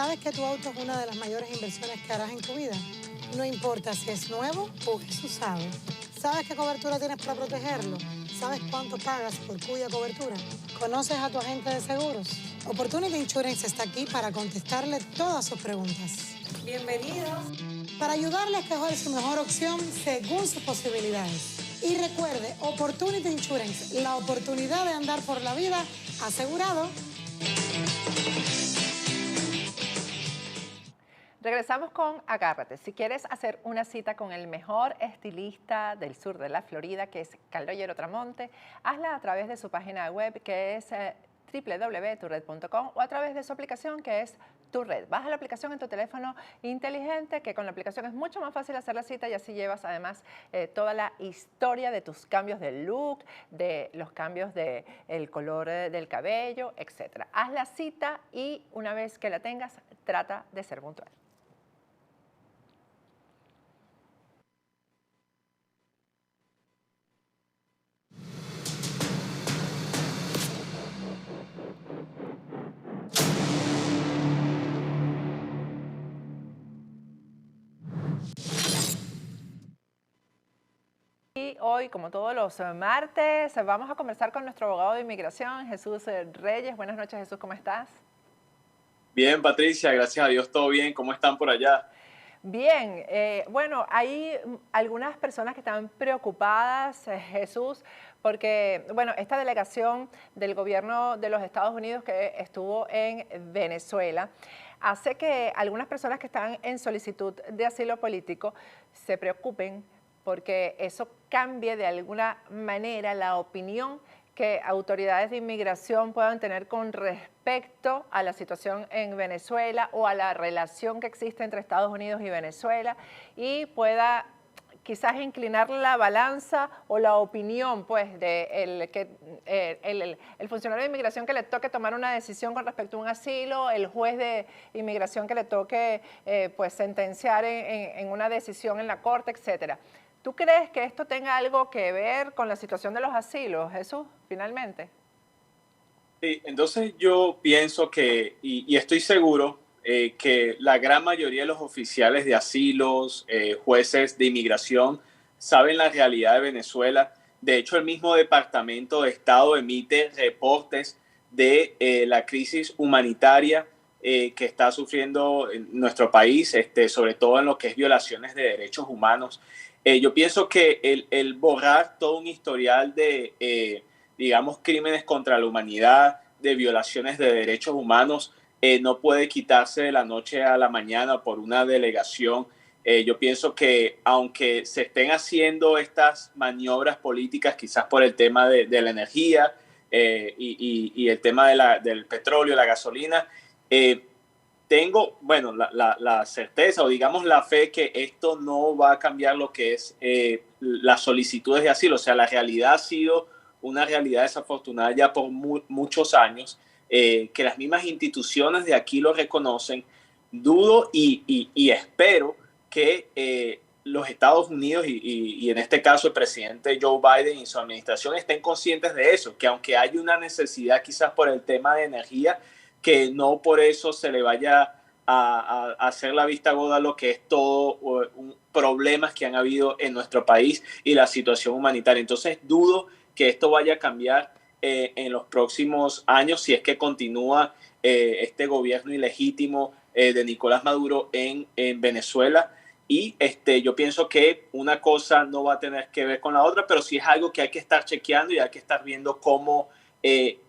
¿Sabes que tu auto es una de las mayores inversiones que harás en tu vida? No importa si es nuevo o es usado. ¿Sabes qué cobertura tienes para protegerlo? ¿Sabes cuánto pagas por cuya cobertura? ¿Conoces a tu agente de seguros? Opportunity Insurance está aquí para contestarle todas sus preguntas. Bienvenidos. Para ayudarle a escoger su mejor opción según sus posibilidades. Y recuerde, Opportunity Insurance, la oportunidad de andar por la vida asegurado. Regresamos con Agárrate. Si quieres hacer una cita con el mejor estilista del sur de la Florida, que es Calogero Tramonte, hazla a través de su página web, que es www.turred.com, o a través de su aplicación, que es Turred. Baja la aplicación en tu teléfono inteligente, que con la aplicación es mucho más fácil hacer la cita, y así llevas además toda la historia de tus cambios de look, de los cambios del color del cabello, etc. Haz la cita y una vez que la tengas, trata de ser puntual. Y hoy, como todos los martes, vamos a conversar con nuestro abogado de inmigración, Jesús Reyes. Buenas noches, Jesús, ¿cómo estás? Bien, Patricia, gracias a Dios, todo bien. ¿Cómo están por allá? Bien, bueno, hay algunas personas que están preocupadas, Jesús, porque, bueno, esta delegación del gobierno de los Estados Unidos que estuvo en Venezuela hace que algunas personas que están en solicitud de asilo político se preocupen porque eso cambie de alguna manera la opinión que autoridades de inmigración puedan tener con respecto a la situación en Venezuela o a la relación que existe entre Estados Unidos y Venezuela, y pueda quizás inclinar la balanza o la opinión, pues, de el funcionario de inmigración que le toque tomar una decisión con respecto a un asilo, el juez de inmigración que le toque pues sentenciar en una decisión en la corte, etcétera. ¿Tú crees que esto tenga algo que ver con la situación de los asilos, Jesús, finalmente? Sí, entonces yo pienso que, y estoy seguro, que la gran mayoría de los oficiales de asilos, jueces de inmigración, saben la realidad de Venezuela. De hecho, el mismo Departamento de Estado emite reportes de la crisis humanitaria que está sufriendo en nuestro país, sobre todo en lo que es violaciones de derechos humanos. Yo pienso que el borrar todo un historial de, digamos, crímenes contra la humanidad, de violaciones de derechos humanos, no puede quitarse de la noche a la mañana por una delegación. Yo pienso que aunque se estén haciendo estas maniobras políticas, quizás por el tema de la energía y el tema del petróleo, la gasolina, tengo, bueno, la certeza o digamos la fe que esto no va a cambiar lo que es las solicitudes de asilo. O sea, la realidad ha sido una realidad desafortunada ya por muchos años, que las mismas instituciones de aquí lo reconocen. Dudo y espero que los Estados Unidos y en este caso el presidente Joe Biden y su administración estén conscientes de eso, que aunque hay una necesidad quizás por el tema de energía, que no por eso se le vaya a hacer la vista gorda a lo que es todo problemas que han habido en nuestro país y la situación humanitaria. Entonces dudo que esto vaya a cambiar en los próximos años si es que continúa este gobierno ilegítimo de Nicolás Maduro en Venezuela. Y yo pienso que una cosa no va a tener que ver con la otra, pero sí es algo que hay que estar chequeando y hay que estar viendo cómo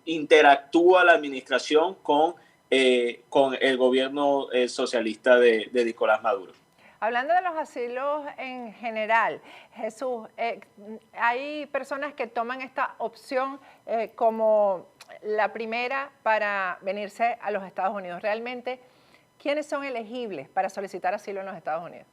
interactúa la administración con el gobierno socialista de Nicolás Maduro. Hablando de los asilos en general, Jesús, hay personas que toman esta opción como la primera para venirse a los Estados Unidos. Realmente, ¿quiénes son elegibles para solicitar asilo en los Estados Unidos?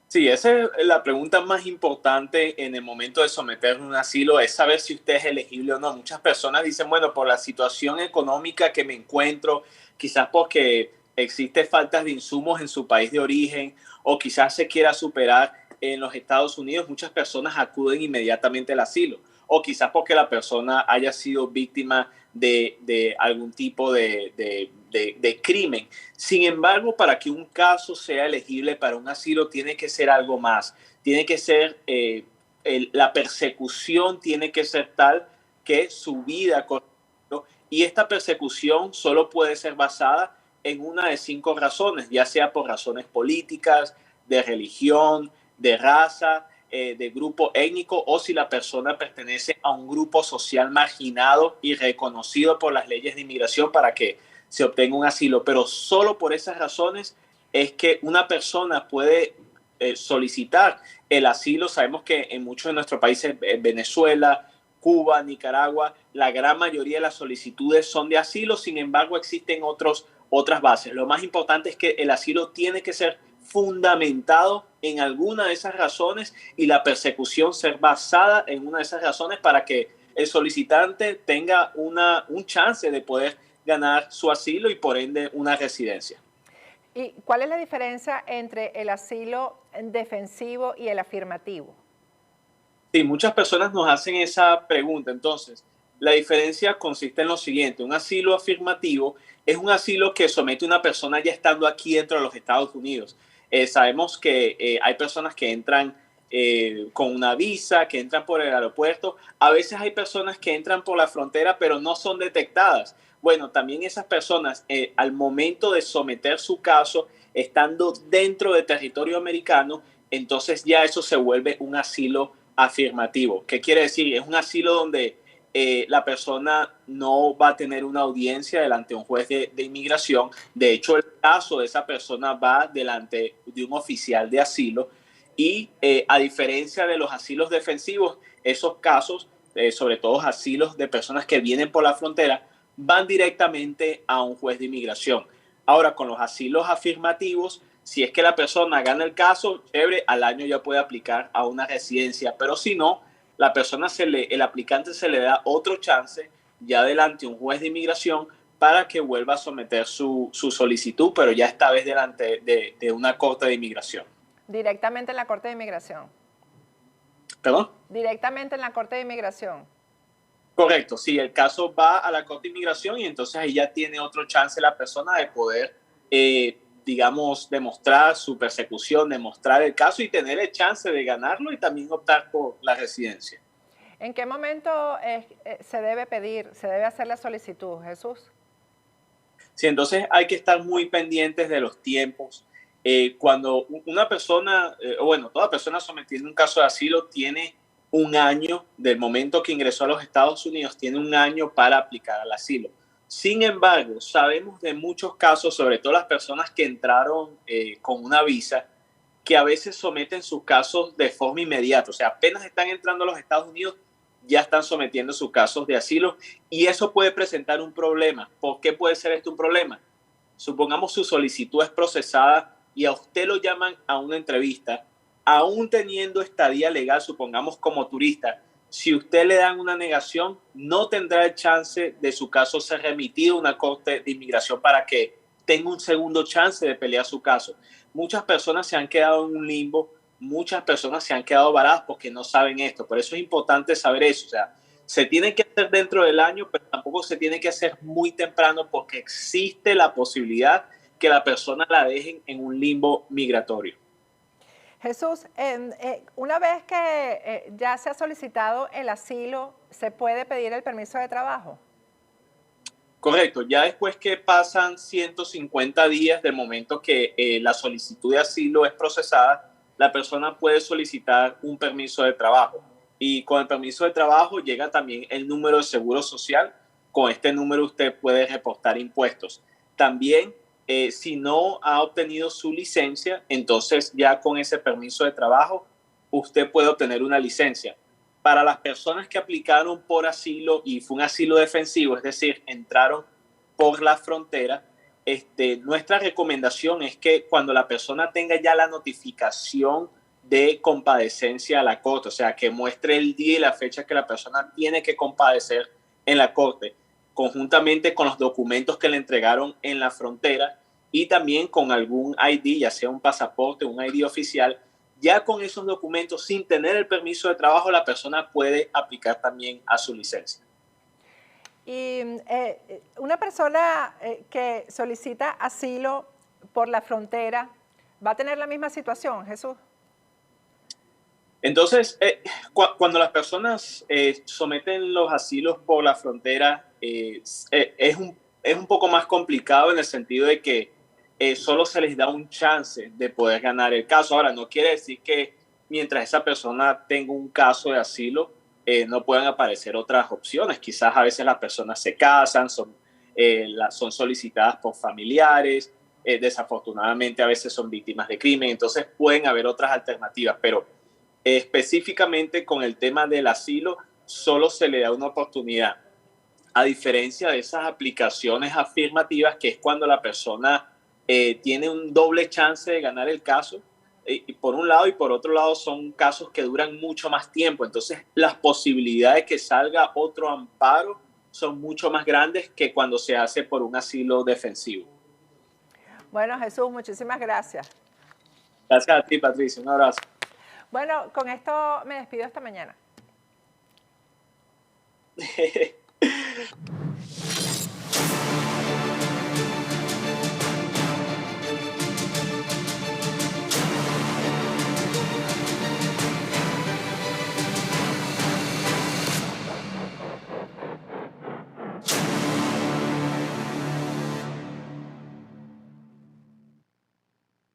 Sí, esa es la pregunta más importante en el momento de someter un asilo, es saber si usted es elegible o no. Muchas personas dicen, bueno, por la situación económica que me encuentro, quizás porque existe faltas de insumos en su país de origen o quizás se quiera superar en los Estados Unidos, muchas personas acuden inmediatamente al asilo. O quizás porque la persona haya sido víctima de algún tipo de de crimen. Sin embargo, para que un caso sea elegible para un asilo, tiene que ser algo más. Tiene que ser, la persecución tiene que ser tal que su vida corre peligro, y esta persecución solo puede ser basada en una de 5 razones, ya sea por razones políticas, de religión, de raza, de grupo étnico, o si la persona pertenece a un grupo social marginado y reconocido por las leyes de inmigración para que se obtenga un asilo. Pero solo por esas razones es que una persona puede solicitar el asilo. Sabemos que en muchos de nuestros países, Venezuela, Cuba, Nicaragua, la gran mayoría de las solicitudes son de asilo. Sin embargo, existen otras bases. Lo más importante es que el asilo tiene que ser fundamentado en alguna de esas razones y la persecución ser basada en una de esas razones para que el solicitante tenga un chance de poder ganar su asilo y por ende una residencia. ¿Y cuál es la diferencia entre el asilo defensivo y el afirmativo? Sí, muchas personas nos hacen esa pregunta. Entonces, la diferencia consiste en lo siguiente. Un asilo afirmativo es un asilo que somete a una persona ya estando aquí dentro de los Estados Unidos. Sabemos que hay personas que entran con una visa, que entran por el aeropuerto. A veces hay personas que entran por la frontera, pero no son detectadas. Bueno, también esas personas, al momento de someter su caso, estando dentro del territorio americano, entonces ya eso se vuelve un asilo afirmativo. ¿Qué quiere decir? Es un asilo donde la persona no va a tener una audiencia delante de un juez de inmigración. De hecho, el caso de esa persona va delante de un oficial de asilo y a diferencia de los asilos defensivos, esos casos, sobre todo asilos de personas que vienen por la frontera, van directamente a un juez de inmigración. Ahora, con los asilos afirmativos, si es que la persona gana el caso, chévere, al año ya puede aplicar a una residencia, pero si no, la persona el aplicante se le da otro chance ya delante de un juez de inmigración para que vuelva a someter su solicitud, pero ya esta vez delante de una corte de inmigración. Directamente en la Corte de Inmigración. ¿Perdón? Directamente en la Corte de Inmigración. Correcto, sí, el caso va a la Corte de Inmigración y entonces ahí ya tiene otro chance la persona de poder, digamos, demostrar su persecución, demostrar el caso y tener el chance de ganarlo y también optar por la residencia. ¿En qué momento se debe pedir, se debe hacer la solicitud, Jesús? Sí, entonces hay que estar muy pendientes de los tiempos. Cuando una persona, bueno, toda persona sometida a un caso de asilo tiene un año, del momento que ingresó a los Estados Unidos, tiene un año para aplicar al asilo. Sin embargo, sabemos de muchos casos, sobre todo las personas que entraron con una visa, que a veces someten sus casos de forma inmediata. O sea, apenas están entrando a los Estados Unidos, ya están sometiendo sus casos de asilo y eso puede presentar un problema. ¿Por qué puede ser esto un problema? Supongamos su solicitud es procesada y a usted lo llaman a una entrevista, aún teniendo estadía legal, supongamos como turista. Si usted le dan una negación, no tendrá el chance de su caso ser remitido a una corte de inmigración para que tenga un segundo chance de pelear su caso. Muchas personas se han quedado en un limbo, muchas personas se han quedado varadas porque no saben esto. Por eso es importante saber eso. O sea, se tiene que hacer dentro del año, pero tampoco se tiene que hacer muy temprano porque existe la posibilidad que la persona la dejen en un limbo migratorio. Jesús, una vez que ya se ha solicitado el asilo, ¿se puede pedir el permiso de trabajo? Correcto, ya después que pasan 150 días del momento que la solicitud de asilo es procesada, la persona puede solicitar un permiso de trabajo. Y con el permiso de trabajo llega también el número de seguro social. Con este número usted puede reportar impuestos. También, si no ha obtenido su licencia, entonces ya con ese permiso de trabajo usted puede obtener una licencia. Para las personas que aplicaron por asilo y fue un asilo defensivo, es decir, entraron por la frontera, nuestra recomendación es que cuando la persona tenga ya la notificación de compadecencia a la corte, o sea, que muestre el día y la fecha que la persona tiene que compadecer en la corte, conjuntamente con los documentos que le entregaron en la frontera y también con algún ID, ya sea un pasaporte, un ID oficial. Ya con esos documentos, sin tener el permiso de trabajo, la persona puede aplicar también a su licencia. Y una persona que solicita asilo por la frontera, ¿va a tener la misma situación, Jesús? Entonces, cuando las personas someten los asilos por la frontera, es un poco más complicado en el sentido de que solo se les da un chance de poder ganar el caso. Ahora, no quiere decir que mientras esa persona tenga un caso de asilo, no puedan aparecer otras opciones. Quizás a veces las personas se casan, son solicitadas por familiares, desafortunadamente a veces son víctimas de crimen, entonces pueden haber otras alternativas, pero específicamente con el tema del asilo, solo se le da una oportunidad, a diferencia de esas aplicaciones afirmativas, que es cuando la persona tiene un doble chance de ganar el caso, y por un lado, y por otro lado son casos que duran mucho más tiempo, entonces las posibilidades de que salga otro amparo son mucho más grandes que cuando se hace por un asilo defensivo. Bueno, Jesús, muchísimas gracias. Gracias a ti, Patricia. Un abrazo. Bueno, con esto me despido esta mañana.